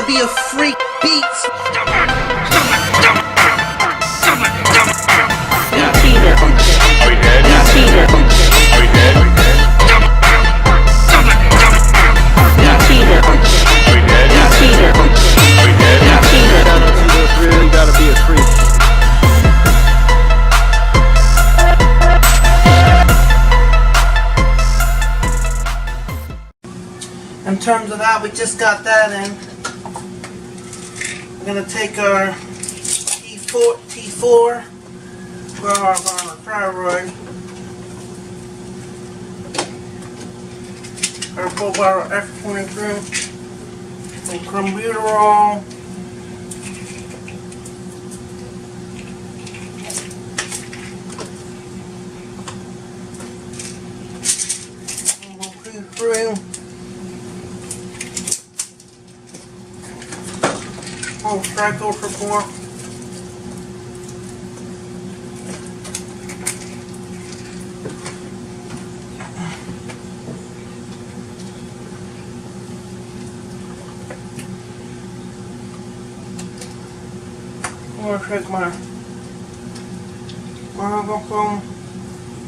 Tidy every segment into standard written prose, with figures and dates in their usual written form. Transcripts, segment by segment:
gotta be a freak beats. You cheated. You cheated. You cheated. You cheated. You cheated. Really gotta be a freak. In terms of that, we just got that in. We're gonna take our T4 for our thyroid. Our Bovara F23 and clenbuterol. And we'll put it through. Oh, Straco support. I'm gonna take my microphone,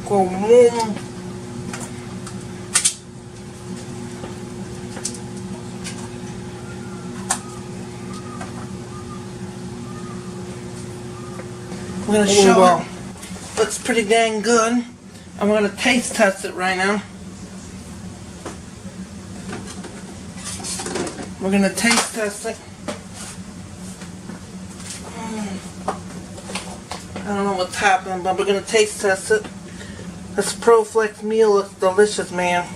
go warm. I'm gonna show it. Looks pretty dang good. I'm gonna taste test it right now. We're gonna taste test it. I don't know what's happening, but we're gonna taste test it. This ProFlex meal looks delicious, man.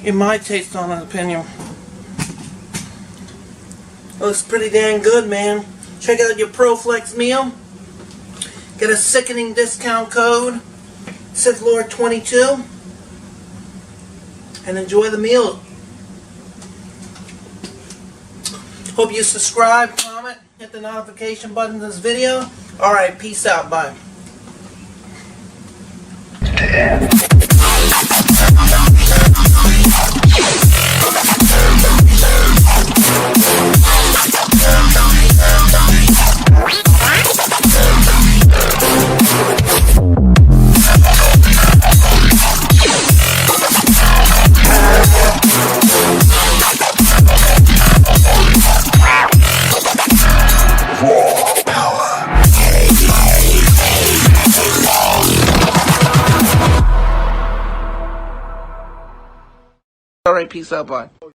In my taste on an opinion. Looks pretty dang good, man. Check out your ProFlex meal. Get a sickening discount code, SithLord22, and enjoy the meal. Hope you subscribe, comment, hit the notification button to this video. Alright, peace out, bye. Alright, peace out, bye.